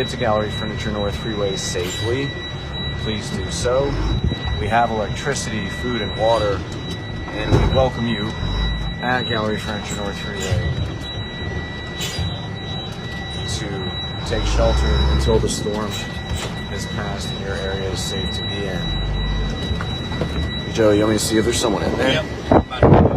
Get to Gallery Furniture North Freeway safely, please do so. We have electricity, food, and water, and we welcome you at Gallery Furniture North Freeway to take shelter until the storm is past and your area is safe to be in. Joe, you want me to see if there's someone in there? Yep.